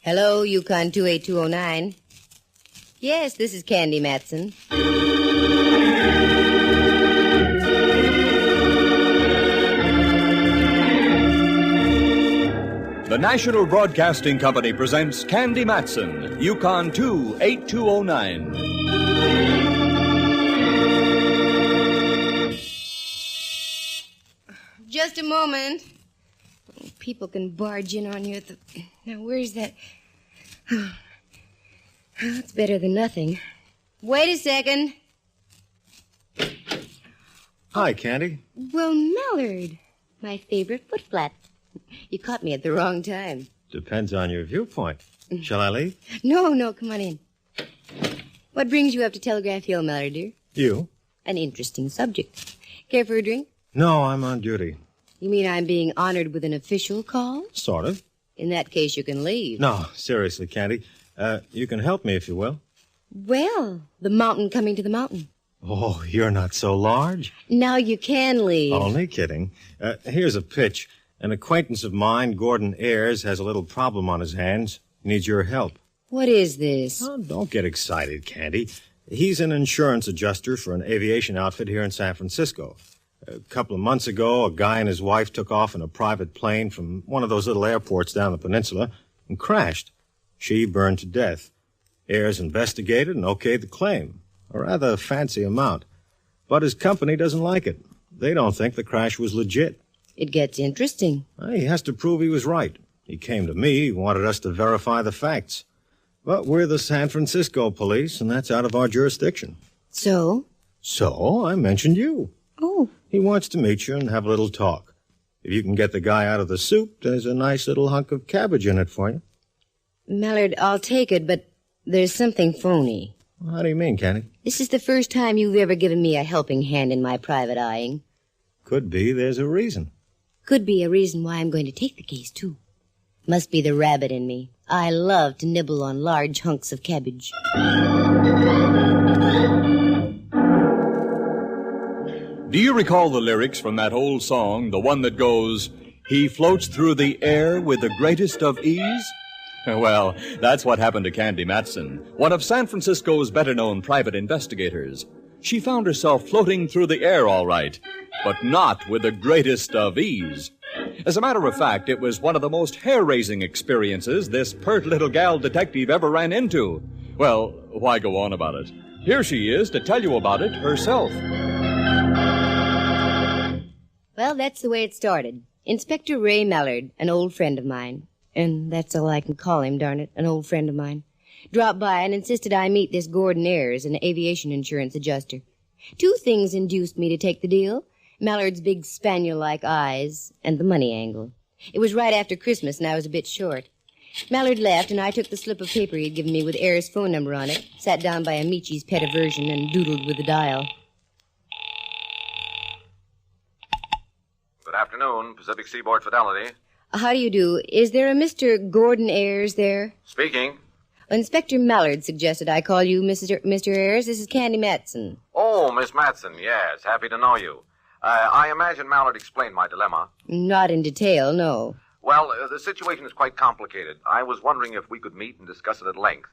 Hello, YUkon 28209. Yes, this is Candy Matson. The National Broadcasting Company presents Candy Matson, YUkon 28209. Just a moment. People can barge in on you at the... Now, where's that... It's better than nothing. Wait a second. Hi, Candy. Well, Mallard, my favorite foot flat. You caught me at the wrong time. Depends on your viewpoint. Shall I leave? No, come on in. What brings you up to Telegraph Hill, Mallard, dear? You? An interesting subject. Care for a drink? No, I'm on duty. You mean I'm being honored with an official call? Sort of. In that case, you can leave. No, seriously, Candy. You can help me if you will. Well, the mountain coming to the mountain. Oh, you're not so large. Now you can leave. Only kidding. Here's a pitch. An acquaintance of mine, Gordon Ayers, has a little problem on his hands. Needs your help. What is this? Oh, don't get excited, Candy. He's an insurance adjuster for an aviation outfit here in San Francisco. A couple of months ago, a guy and his wife took off in a private plane from one of those little airports down the peninsula and crashed. She burned to death. Ayers investigated and okayed the claim. A rather fancy amount. But his company doesn't like it. They don't think the crash was legit. It gets interesting. He has to prove he was right. He came to me. He wanted us to verify the facts. But we're the San Francisco police, and that's out of our jurisdiction. So? So, I mentioned you. Oh. He wants to meet you and have a little talk. If you can get the guy out of the soup, there's a nice little hunk of cabbage in it for you. Mallard, I'll take it, but there's something phony. How do you mean, Candy? This is the first time you've ever given me a helping hand in my private eyeing. Could be there's a reason. Could be a reason why I'm going to take the case, too. Must be the rabbit in me. I love to nibble on large hunks of cabbage. Do you recall the lyrics from that old song, the one that goes, "He floats through the air with the greatest of ease"? Well, that's what happened to Candy Matson, one of San Francisco's better-known private investigators. She found herself floating through the air all right, but not with the greatest of ease. As a matter of fact, it was one of the most hair-raising experiences this pert little gal detective ever ran into. Well, why go on about it? Here she is to tell you about it herself. Well, that's the way it started. Inspector Ray Mallard, an old friend of mine, and that's all I can call him, darn it, an old friend of mine, dropped by and insisted I meet this Gordon Ayers, an aviation insurance adjuster. Two things induced me to take the deal: Mallard's big spaniel-like eyes and the money angle. It was right after Christmas, and I was a bit short. Mallard left, and I took the slip of paper he'd given me with Ayers' phone number on it, sat down by Amici's pet aversion, and doodled with the dial. Good afternoon, Pacific Seaboard Fidelity. How do you do? Is there a Mr. Gordon Ayers there? Speaking. Inspector Mallard suggested I call you Mr. Ayers. This is Candy Matson. Oh, Miss Matson, yes. Happy to know you. I imagine Mallard explained my dilemma. Not in detail, no. Well, the situation is quite complicated. I was wondering if we could meet and discuss it at length.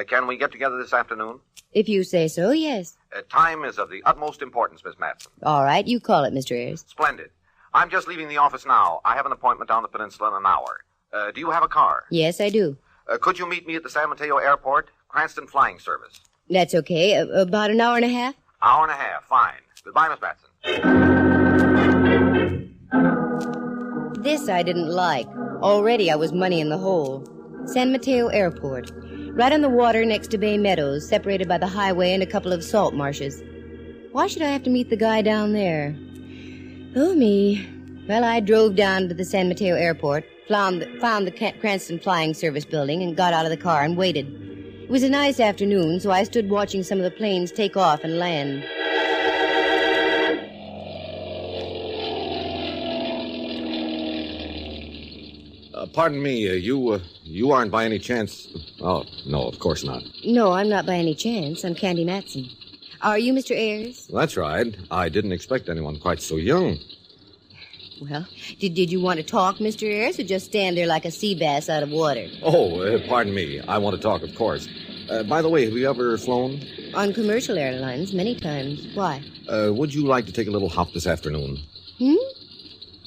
Can we get together this afternoon? If you say so, yes. Time is of the utmost importance, Miss Matson. All right, you call it, Mr. Ayers. Splendid. I'm just leaving the office now. I have an appointment down the peninsula in an hour. Do you have a car? Yes, I do. Could you meet me at the San Mateo Airport? Cranston Flying Service. That's okay. About an hour and a half? Hour and a half. Fine. Goodbye, Miss Matson. This I didn't like. Already I was money in the hole. San Mateo Airport. Right on the water next to Bay Meadows, separated by the highway and a couple of salt marshes. Why should I have to meet the guy down there? Oh, me. Well, I drove down to the San Mateo Airport, found the Cranston Flying Service building, and got out of the car and waited. It was a nice afternoon, so I stood watching some of the planes take off and land. Pardon me, you aren't by any chance... Oh, no, of course not. No, I'm not by any chance. I'm Candy Matson. Are you Mr. Ayers? That's right. I didn't expect anyone quite so young. Well, did you want to talk, Mr. Ayers, or just stand there like a sea bass out of water? Oh, pardon me. I want to talk, of course. By the way, have you ever flown? On commercial airlines, many times. Why? Would you like to take a little hop this afternoon?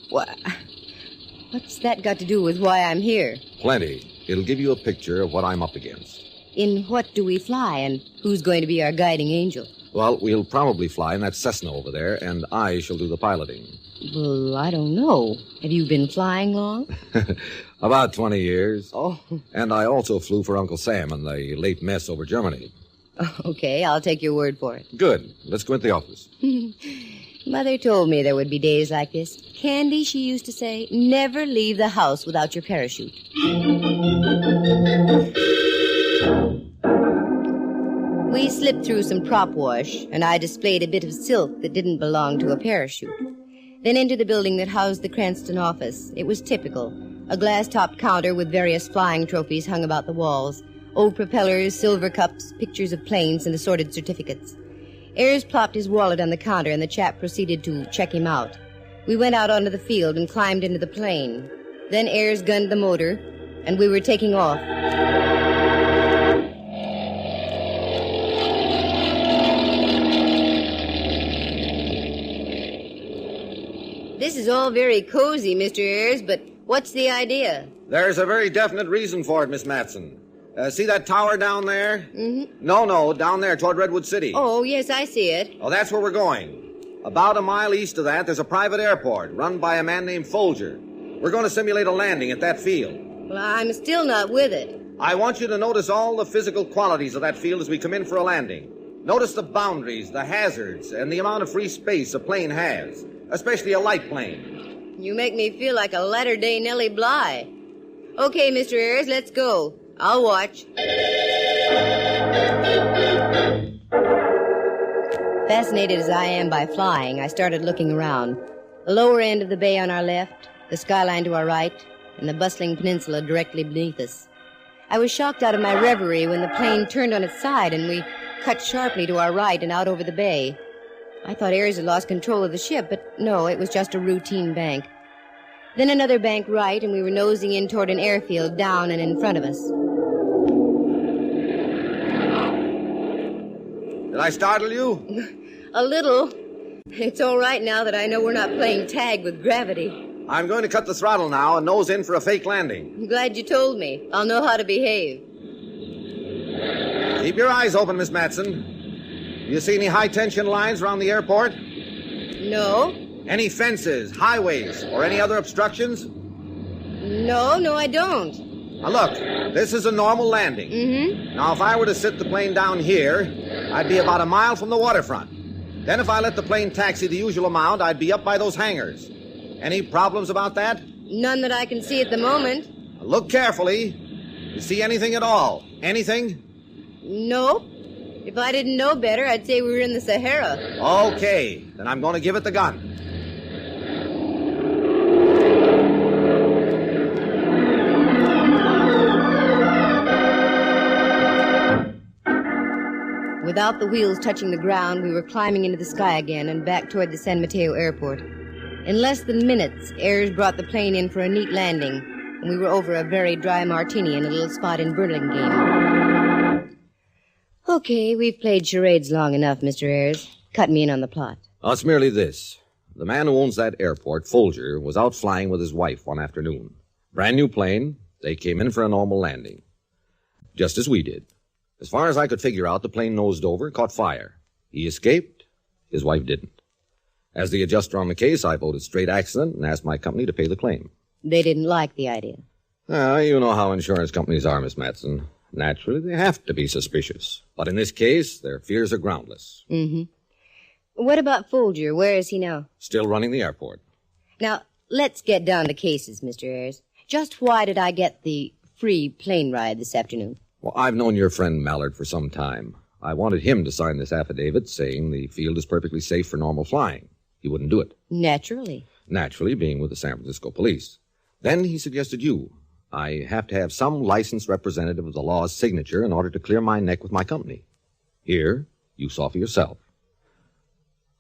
What's that got to do with why I'm here? Plenty. It'll give you a picture of what I'm up against. In what do we fly, and who's going to be our guiding angel? Well, we'll probably fly in that Cessna over there, and I shall do the piloting. Well, I don't know. Have you been flying long? About 20 years. Oh. And I also flew for Uncle Sam in the late mess over Germany. Okay, I'll take your word for it. Good. Let's go into the office. Mother told me there would be days like this. Candy, she used to say, never leave the house without your parachute. We slipped through some prop wash, and I displayed a bit of silk that didn't belong to a parachute. Then into the building that housed the Cranston office. It was typical. A glass-topped counter with various flying trophies hung about the walls. Old propellers, silver cups, pictures of planes, and assorted certificates. Ayers plopped his wallet on the counter, and the chap proceeded to check him out. We went out onto the field and climbed into the plane. Then Ayers gunned the motor, and we were taking off. This is all very cozy, Mr. Ayers, but what's the idea? There's a very definite reason for it, Miss Matson. See that tower down there? Mm-hmm. No, down there toward Redwood City. Oh, yes, I see it. Oh, that's where we're going. About a mile east of that, there's a private airport run by a man named Folger. We're going to simulate a landing at that field. Well, I'm still not with it. I want you to notice all the physical qualities of that field as we come in for a landing. Notice the boundaries, the hazards, and the amount of free space a plane has, especially a light plane. You make me feel like a latter-day Nellie Bly. Okay, Mr. Ayers, let's go. I'll watch. Fascinated as I am by flying, I started looking around. The lower end of the bay on our left, the skyline to our right, and the bustling peninsula directly beneath us. I was shocked out of my reverie when the plane turned on its side and we cut sharply to our right and out over the bay. I thought Ayers had lost control of the ship, but no, it was just a routine bank. Then another bank right, and we were nosing in toward an airfield down and in front of us. Did I startle you? A little. It's all right now that I know we're not playing tag with gravity. I'm going to cut the throttle now and nose in for a fake landing. I'm glad you told me. I'll know how to behave. Keep your eyes open, Miss Matson. You see any high-tension lines around the airport? No. Any fences, highways, or any other obstructions? No, I don't. Now, look, this is a normal landing. Mm-hmm. Now, if I were to sit the plane down here, I'd be about a mile from the waterfront. Then if I let the plane taxi the usual amount, I'd be up by those hangars. Any problems about that? None that I can see at the moment. Now, look carefully. You see anything at all? Anything? Nope. If I didn't know better, I'd say we were in the Sahara. Okay, then I'm going to give it the gun. Without the wheels touching the ground, we were climbing into the sky again and back toward the San Mateo airport. In less than minutes, Ayers brought the plane in for a neat landing, and we were over a very dry martini in a little spot in Burlingame. Okay, we've played charades long enough, Mr. Ayers. Cut me in on the plot. Oh, it's merely this. The man who owns that airport, Folger, was out flying with his wife one afternoon. Brand new plane. They came in for a normal landing. Just as we did. As far as I could figure out, the plane nosed over, caught fire. He escaped. His wife didn't. As the adjuster on the case, I voted straight accident and asked my company to pay the claim. They didn't like the idea. You know how insurance companies are, Miss Matson. Naturally, they have to be suspicious. But in this case, their fears are groundless. Mm-hmm. What about Folger? Where is he now? Still running the airport. Now, let's get down to cases, Mr. Ayers. Just why did I get the free plane ride this afternoon? Well, I've known your friend Mallard for some time. I wanted him to sign this affidavit saying the field is perfectly safe for normal flying. He wouldn't do it. Naturally. Naturally, being with the San Francisco police. Then he suggested you. I have to have some licensed representative of the law's signature in order to clear my neck with my company. Here, you saw for yourself.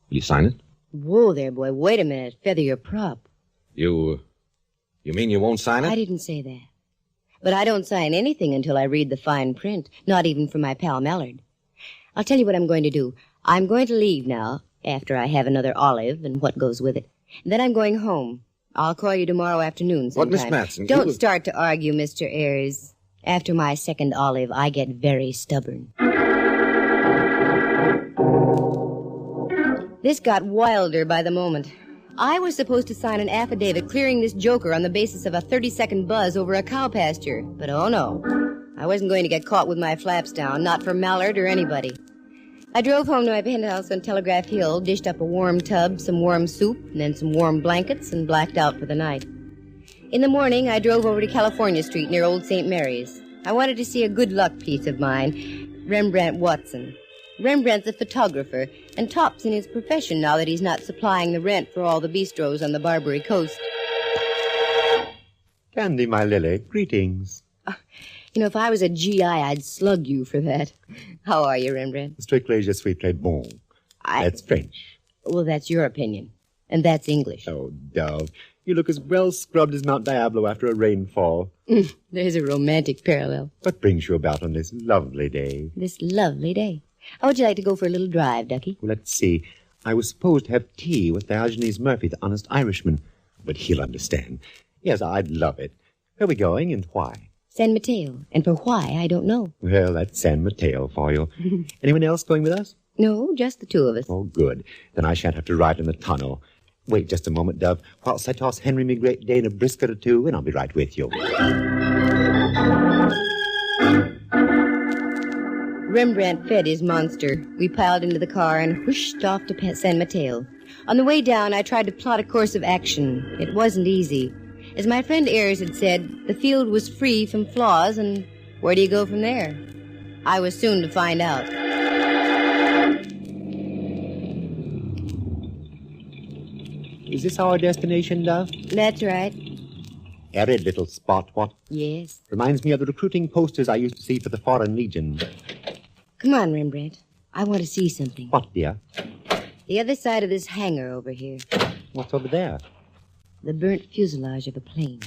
Will you sign it? Whoa there, boy. Wait a minute. Feather your prop. You mean you won't sign it? I didn't say that. But I don't sign anything until I read the fine print, not even for my pal Mallard. I'll tell you what I'm going to do. I'm going to leave now, after I have another olive and what goes with it. Then I'm going home. I'll call you tomorrow afternoon sometime. What, Miss Matson? Don't start to argue, Mr. Ayres. After my second olive, I get very stubborn. This got wilder by the moment. I was supposed to sign an affidavit clearing this joker on the basis of a 30-second buzz over a cow pasture. But oh no, I wasn't going to get caught with my flaps down, not for Mallard or anybody. I drove home to my penthouse on Telegraph Hill, dished up a warm tub, some warm soup, and then some warm blankets, and blacked out for the night. In the morning, I drove over to California Street near Old St. Mary's. I wanted to see a good luck piece of mine, Rembrandt Watson. Rembrandt's a photographer, and tops in his profession now that he's not supplying the rent for all the bistros on the Barbary Coast. Candy, my lily, greetings. You know, if I was a GI, I'd slug you for that. How are you, Rembrandt? Strictly je suis très bon. That's French. Well, that's your opinion. And that's English. Oh, Dove, you look as well scrubbed as Mount Diablo after a rainfall. There's a romantic parallel. What brings you about on this lovely day? This lovely day. How would you like to go for a little drive, Ducky? Well, let's see. I was supposed to have tea with Diogenes Murphy, the honest Irishman. But he'll understand. Yes, I'd love it. Where are we going and why? San Mateo. And for why, I don't know. Well, that's San Mateo for you. Anyone else going with us? No, just the two of us. Oh, good. Then I shan't have to ride in the tunnel. Wait just a moment, Dove, whilst I toss Henry me Great Dane a brisket or two, and I'll be right with you. Rembrandt fed his monster. We piled into the car and whooshed off to San Mateo. On the way down, I tried to plot a course of action. It wasn't easy. As my friend Ayres had said, the field was free from flaws, and where do you go from there? I was soon to find out. Is this our destination, Dove? That's right. Arid little spot, what? Yes. Reminds me of the recruiting posters I used to see for the Foreign Legion. Come on, Rembrandt. I want to see something. What, dear? The other side of this hangar over here. What's over there? The burnt fuselage of a plane.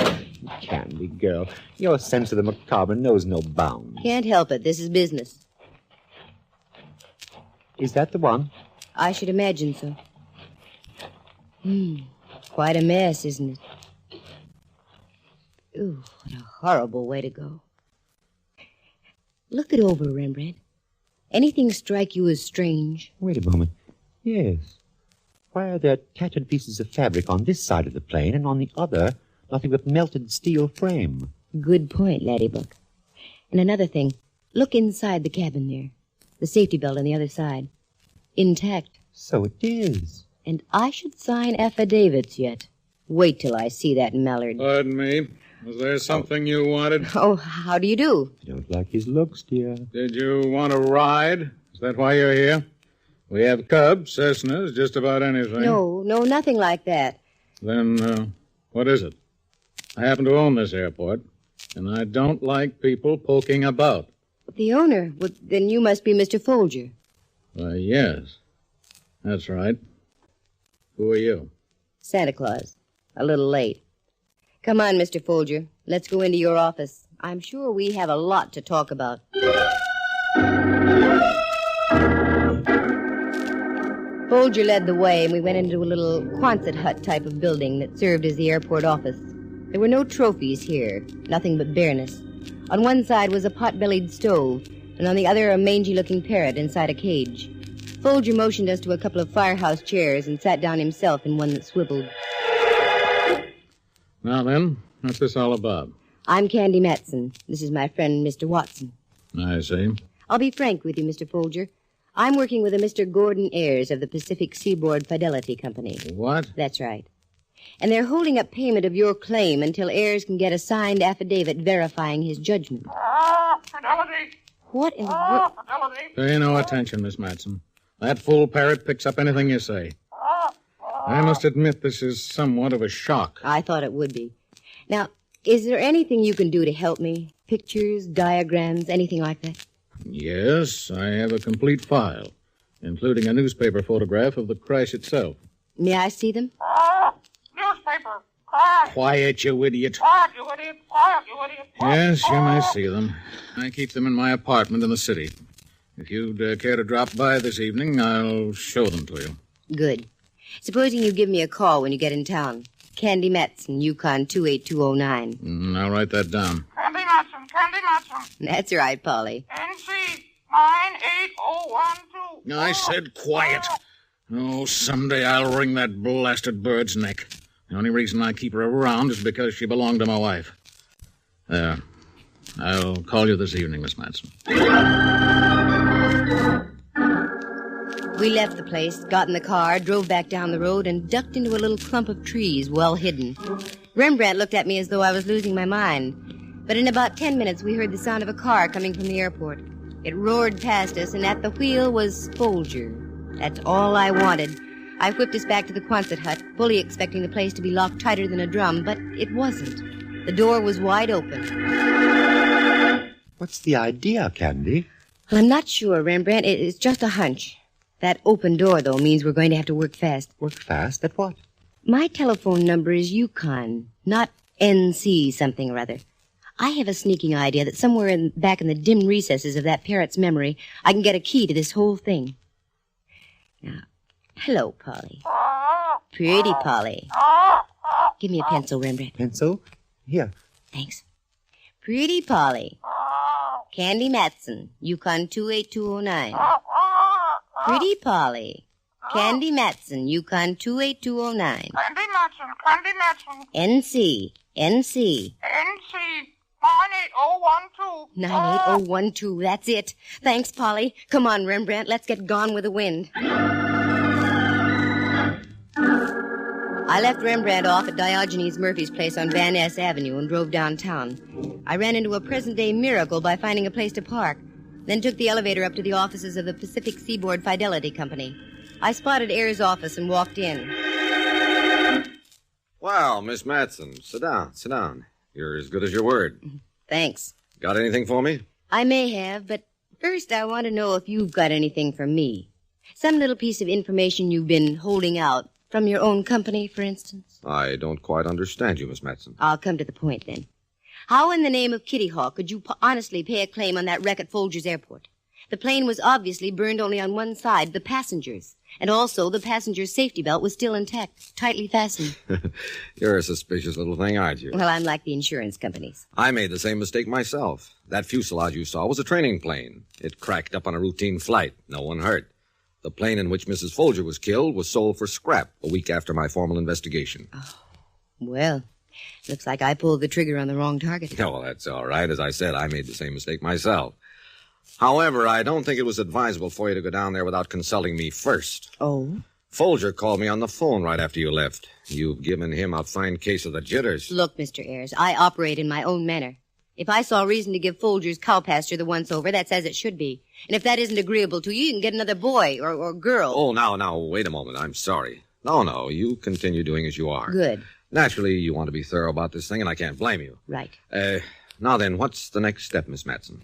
Candy girl, your sense of the macabre knows no bounds. Can't help it. This is business. Is that the one? I should imagine so. Quite a mess, isn't it? Ooh, what a horrible way to go. Look it over, Rembrandt. Anything strike you as strange? Wait a moment. Yes. Why are there tattered pieces of fabric on this side of the plane, and on the other, nothing but melted steel frame? Good point, Laddiebuck. And another thing. Look inside the cabin there. The safety belt on the other side. Intact. So it is. And I should sign affidavits yet. Wait till I see that Mallard. Pardon me. Was there something you wanted? Oh, how do you do? I don't like his looks, dear. Did you want to ride? Is that why you're here? We have Cubs, Cessnas, just about anything. No, nothing like that. Then, what is it? I happen to own this airport, and I don't like people poking about. The owner? Well, then you must be Mr. Folger. Why, yes. That's right. Who are you? Santa Claus. A little late. Come on, Mr. Folger. Let's go into your office. I'm sure we have a lot to talk about. Folger led the way, and we went into a little Quonset hut type of building that served as the airport office. There were no trophies here, nothing but bareness. On one side was a pot-bellied stove, and on the other a mangy-looking parrot inside a cage. Folger motioned us to a couple of firehouse chairs and sat down himself in one that swiveled. Now then, what's this all about? I'm Candy Matson. This is my friend, Mr. Watson. I see. I'll be frank with you, Mr. Folger. I'm working with a Mr. Gordon Ayres of the Pacific Seaboard Fidelity Company. What? That's right. And they're holding up payment of your claim until Ayres can get a signed affidavit verifying his judgment. Fidelity! What in the world? Fidelity! Pay no attention, Miss Matson. That fool parrot picks up anything you say. I must admit this is somewhat of a shock. I thought it would be. Now, is there anything you can do to help me? Pictures, diagrams, anything like that? Yes, I have a complete file, including a newspaper photograph of the crash itself. May I see them? Newspaper. Quiet, you idiot. Quiet, you idiot. Quiet, you idiot. Yes, you may see them. I keep them in my apartment in the city. If you'd care to drop by this evening, I'll show them to you. Good. Supposing you give me a call when you get in town. Candy Matson, YUkon 28209. I'll write that down. Candy Matson, Candy Matson. That's right, Polly. NC 98012. I said quiet. Oh, someday I'll wring that blasted bird's neck. The only reason I keep her around is because she belonged to my wife. There. I'll call you this evening, Miss Matson. We left the place, got in the car, drove back down the road, and ducked into a little clump of trees well hidden. Rembrandt looked at me as though I was losing my mind. But in about 10 minutes, we heard the sound of a car coming from the airport. It roared past us, and at the wheel was Folger. That's all I wanted. I whipped us back to the Quonset hut, fully expecting the place to be locked tighter than a drum, but it wasn't. The door was wide open. What's the idea, Candy? Well, I'm not sure, Rembrandt. It's just a hunch. That open door, though, means we're going to have to work fast. Work fast? At what? My telephone number is YUkon, not NC something or other. I have a sneaking idea that somewhere back in the dim recesses of that parrot's memory, I can get a key to this whole thing. Now, hello, Polly. Pretty Polly. Give me a pencil, Rembrandt. Pencil? Here. Thanks. Pretty Polly. Candy Matson, YUkon 28209. Pretty Polly. Candy Matson, YUkon 28209. Candy Matson, Candy Matson. NC. NC 98012. 98012, that's it. Thanks, Polly. Come on, Rembrandt, let's get gone with the wind. I left Rembrandt off at Diogenes Murphy's place on Van Ness Avenue and drove downtown. I ran into a present-day miracle by finding a place to park, then took the elevator up to the offices of the Pacific Seaboard Fidelity Company. I spotted Ayers' office and walked in. Well, Miss Matson, sit down. You're as good as your word. Thanks. Got anything for me? I may have, but first I want to know if you've got anything for me. Some little piece of information you've been holding out. From your own company, for instance? I don't quite understand you, Miss Matson. I'll come to the point, then. How in the name of Kitty Hawk could you honestly pay a claim on that wreck at Folger's Airport? The plane was obviously burned only on one side, the passengers. And also, the passenger's safety belt was still intact, tightly fastened. You're a suspicious little thing, aren't you? Well, I'm like the insurance companies. I made the same mistake myself. That fuselage you saw was a training plane. It cracked up on a routine flight. No one hurt. The plane in which Mrs. Folger was killed was sold for scrap a week after my formal investigation. Oh, well, looks like I pulled the trigger on the wrong target. Oh, well, that's all right. As I said, I made the same mistake myself. However, I don't think it was advisable for you to go down there without consulting me first. Oh? Folger called me on the phone right after you left. You've given him a fine case of the jitters. Look, Mr. Ayers, I operate in my own manner. If I saw reason to give Folger's cow pasture the once-over, that's as it should be. And if that isn't agreeable to you, you can get another boy or girl. Oh, now, wait a moment. I'm sorry. No, you continue doing as you are. Good. Naturally, you want to be thorough about this thing, and I can't blame you. Right. Now then, what's the next step, Miss Matson?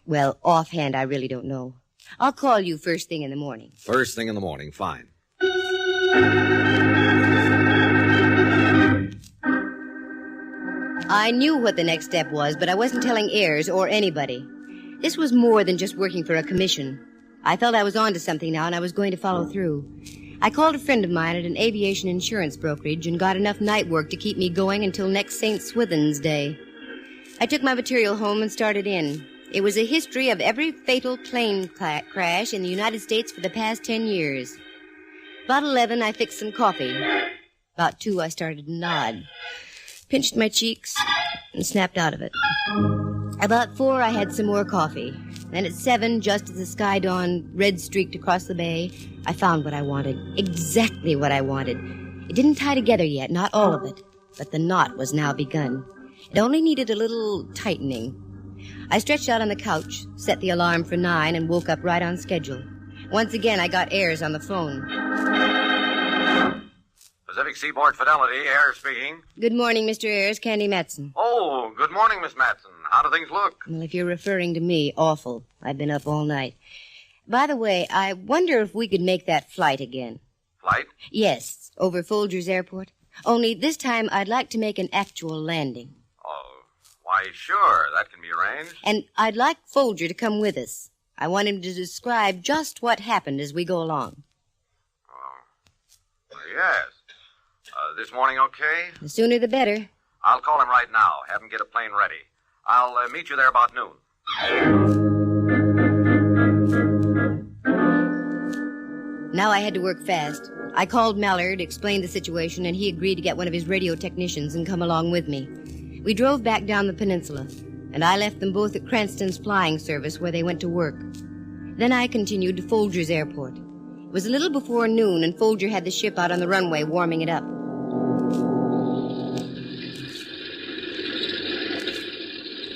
Well, offhand, I really don't know. I'll call you first thing in the morning. First thing in the morning, fine. I knew what the next step was, but I wasn't telling Ayers or anybody. This was more than just working for a commission. I felt I was on to something now, and I was going to follow through. I called a friend of mine at an aviation insurance brokerage and got enough night work to keep me going until next St. Swithin's Day. I took my material home and started in. It was a history of every fatal plane crash in the United States for the past 10 years. About 11, I fixed some coffee. About 2, I started to nod. Pinched my cheeks and snapped out of it. About 4, I had some more coffee. Then at 7, just as the sky dawn red-streaked across the bay, I found what I wanted. Exactly what I wanted. It didn't tie together yet, not all of it. But the knot was now begun. It only needed a little tightening. I stretched out on the couch, set the alarm for 9, and woke up right on schedule. Once again, I got Ayers on the phone. Pacific Seaboard Fidelity, Ayers speaking. Good morning, Mr. Ayers. Candy Matson. Oh, good morning, Miss Matson. How do things look? Well, if you're referring to me, awful. I've been up all night. By the way, I wonder if we could make that flight again. Flight? Yes, over Folger's Airport. Only this time I'd like to make an actual landing. Oh, why, sure. That can be arranged. And I'd like Folger to come with us. I want him to describe just what happened as we go along. Oh, yes. This morning okay? The sooner the better. I'll call him right now. Have him get a plane ready. I'll meet you there about noon. Now I had to work fast. I called Mallard, explained the situation, and he agreed to get one of his radio technicians and come along with me. We drove back down the peninsula, and I left them both at Cranston's flying service where they went to work. Then I continued to Folger's airport. It was a little before noon, and Folger had the ship out on the runway warming it up.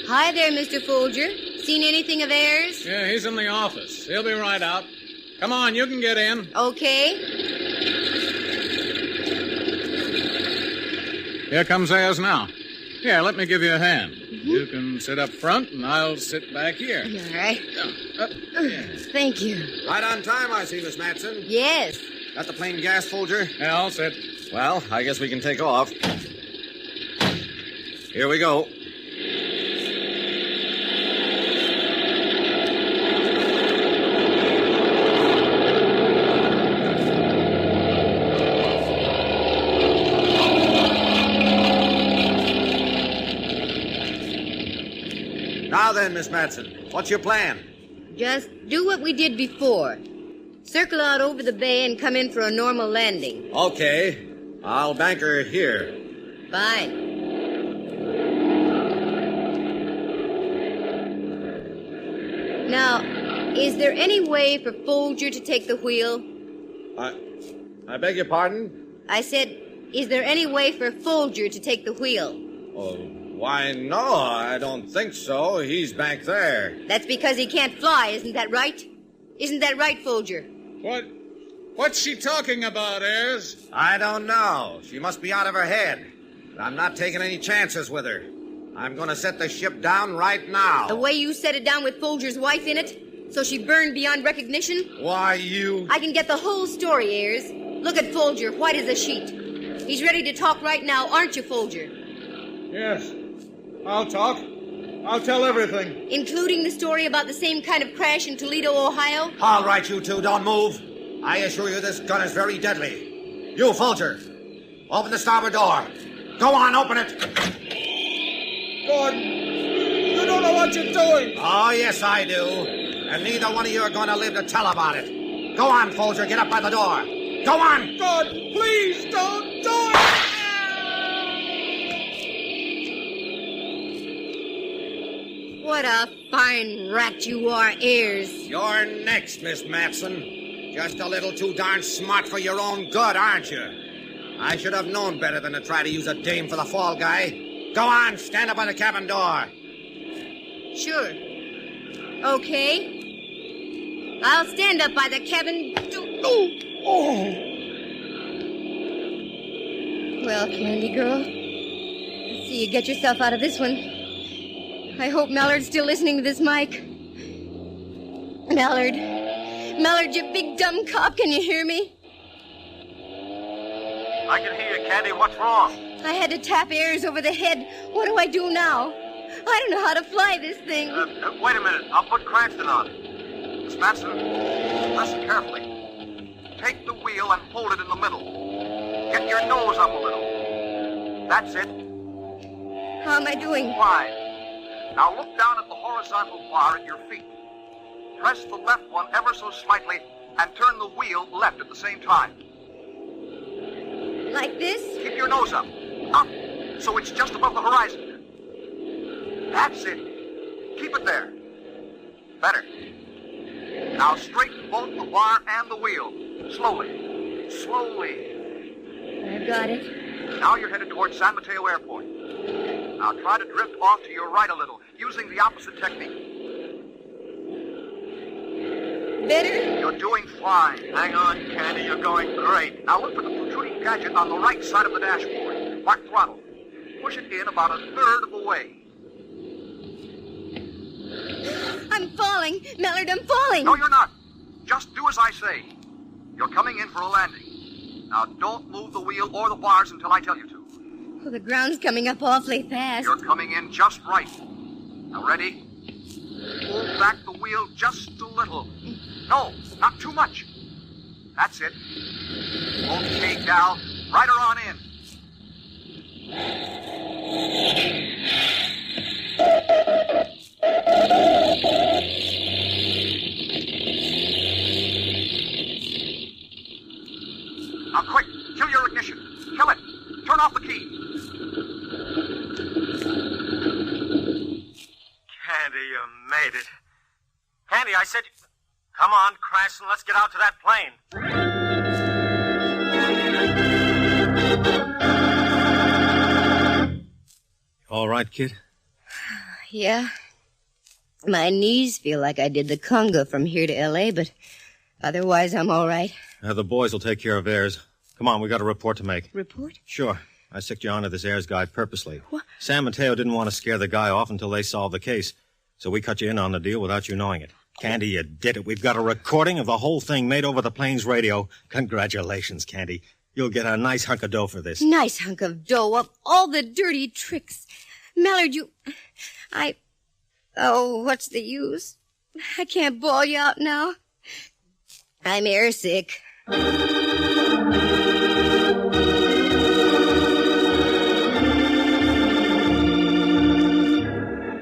Hi there, Mr. Folger. Seen anything of Ayers? Yeah, he's in the office. He'll be right out. Come on, you can get in. Okay. Here comes Ayers now. Here, let me give you a hand. You can sit up front, and I'll sit back here. All right. Thank you. Right on time, I see, Miss Matson. Yes. Got the plane gas, Folger? Yeah, I'll sit. Well, I guess we can take off. Here we go. Now then, Miss Matson, what's your plan? Just do what we did before. Circle out over the bay and come in for a normal landing. Okay. I'll bank her here. Fine. Now, is there any way for Folger to take the wheel? I beg your pardon? I said, is there any way for Folger to take the wheel? Oh, why, no, I don't think so. He's back there. That's because he can't fly, isn't that right? Isn't that right, Folger? What's she talking about, Ayers? I don't know. She must be out of her head. But I'm not taking any chances with her. I'm going to set the ship down right now. The way you set it down with Folger's wife in it? So she burned beyond recognition? Why, you... I can get the whole story, Ayers. Look at Folger, white as a sheet. He's ready to talk right now, aren't you, Folger? Yes. I'll talk. I'll tell everything. Including the story about the same kind of crash in Toledo, Ohio? All right, you two, don't move. I assure you this gun is very deadly. You, Folger, open the starboard door. Go on, open it. Gordon, you don't know what you're doing. Oh, yes, I do. And neither one of you are going to live to tell about it. Go on, Folger, get up by the door. Go on. Gordon, please don't do it. What a fine rat you are, Ayers. You're next, Miss Matson. Just a little too darn smart for your own good, aren't you? I should have known better than to try to use a dame for the fall guy. Go on, stand up by the cabin door. Sure. Okay. I'll stand up by the cabin door. Well, Candy girl, let's see you get yourself out of this one. I hope Mallard's still listening to this mic. Mallard, you big dumb cop, can you hear me? I can hear you, Candy. What's wrong? I had to tap Ayers over the head. What do I do now? I don't know how to fly this thing. Wait a minute. I'll put Cranston on. Miss Matson, listen carefully. Take the wheel and hold it in the middle. Get your nose up a little. That's it. How am I doing? Fine. Now look down at the horizontal bar at your feet. Press the left one ever so slightly and turn the wheel left at the same time. Like this? Keep your nose up. Up, so it's just above the horizon. That's it. Keep it there. Better. Now straighten both the bar and the wheel. Slowly. Slowly. I've got it. Now you're headed towards San Mateo Airport. Now try to drift off to your right a little, using the opposite technique. Better? You're doing fine. Hang on, Candy. You're going great. Now look for the protruding gadget on the right side of the dashboard. Mark throttle. Push it in about a third of the way. I'm falling. Mallard, I'm falling. No, you're not. Just do as I say. You're coming in for a landing. Now, don't move the wheel or the bars until I tell you to. Oh, the ground's coming up awfully fast. You're coming in just right. Now, ready? Pull back the wheel just a little. No, not too much. That's it. Okay, gal. Right her on in. Now, quick. Kill your ignition. Kill it. Turn off the key. Candy, you made it. Candy, I said... Come on, Cranston, let's get out to that plane. All right, kid? Yeah. My knees feel like I did the conga from here to L.A., but otherwise I'm all right. The boys will take care of Ayers. Come on, we got a report to make. Report? Sure. I sicked you onto this Ayers guy purposely. What? Sam and Teo didn't want to scare the guy off until they solved the case, so we cut you in on the deal without you knowing it. Candy, you did it. We've got a recording of the whole thing made over the plane's radio. Congratulations, Candy. You'll get a nice hunk of dough for this. Nice hunk of dough of all the dirty tricks. Mallard, Oh, what's the use? I can't bawl you out now. I'm airsick.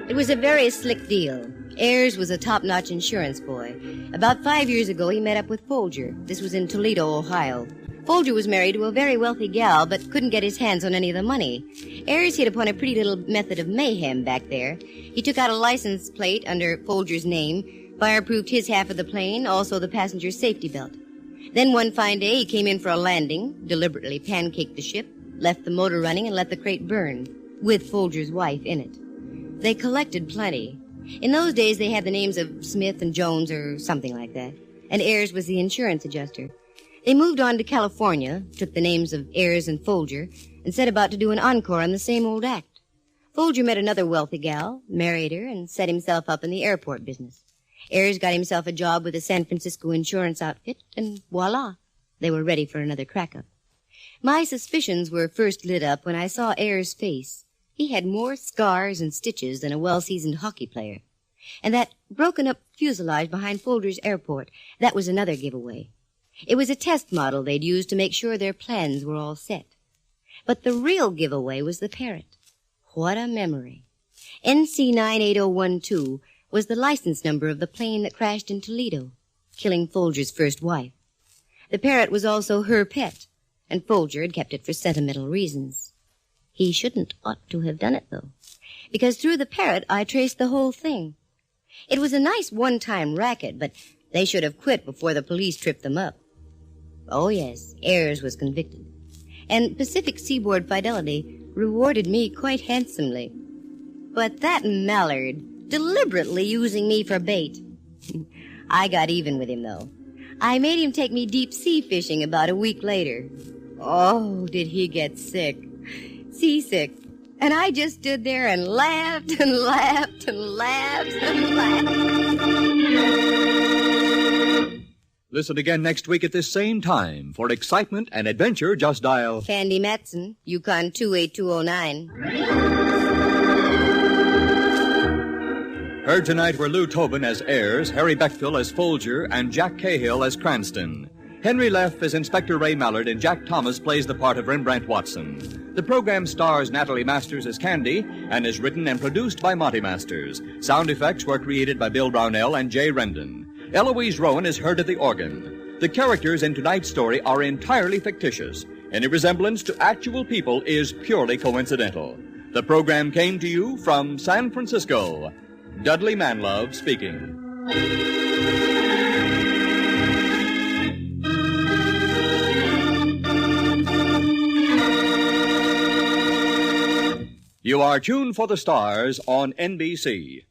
It was a very slick deal. Ayers was a top-notch insurance boy. About 5 years ago, he met up with Folger. This was in Toledo, Ohio. Folger was married to a very wealthy gal, but couldn't get his hands on any of the money. Ayers hit upon a pretty little method of mayhem back there. He took out a license plate under Folger's name, fireproofed his half of the plane, also the passenger's safety belt. Then one fine day, he came in for a landing, deliberately pancaked the ship, left the motor running, and let the crate burn, with Folger's wife in it. They collected plenty. In those days, they had the names of Smith and Jones or something like that, and Ayers was the insurance adjuster. They moved on to California, took the names of Ayers and Folger, and set about to do an encore on the same old act. Folger met another wealthy gal, married her, and set himself up in the airport business. Ayers got himself a job with a San Francisco insurance outfit, and voila, they were ready for another crack-up. My suspicions were first lit up when I saw Ayers' face. He had more scars and stitches than a well-seasoned hockey player. And that broken-up fuselage behind Folger's airport, that was another giveaway. It was a test model they'd used to make sure their plans were all set. But the real giveaway was the parrot. What a memory. NC 98012 was the license number of the plane that crashed in Toledo, killing Folger's first wife. The parrot was also her pet, and Folger had kept it for sentimental reasons. He shouldn't ought to have done it, though, because through the parrot I traced the whole thing. It was a nice one-time racket, but they should have quit before the police tripped them up. Oh, yes, Ayers was convicted. And Pacific Seaboard Fidelity rewarded me quite handsomely. But that Mallard, deliberately using me for bait. I got even with him, though. I made him take me deep-sea fishing about a week later. Oh, did he get sick. Seasick. And I just stood there and laughed and laughed and laughed and laughed. Listen again next week at this same time. For excitement and adventure, just dial... Candy Matson, YUkon 28209. Heard tonight were Lou Tobin as Ayers, Harry Beckville as Folger, and Jack Cahill as Cranston. Henry Leff as Inspector Ray Mallard, and Jack Thomas plays the part of Rembrandt Watson. The program stars Natalie Masters as Candy and is written and produced by Monty Masters. Sound effects were created by Bill Brownell and Jay Rendon. Eloise Rowan is heard at the organ. The characters in tonight's story are entirely fictitious. Any resemblance to actual people is purely coincidental. The program came to you from San Francisco. Dudley Manlove speaking. You are tuned for the stars on NBC.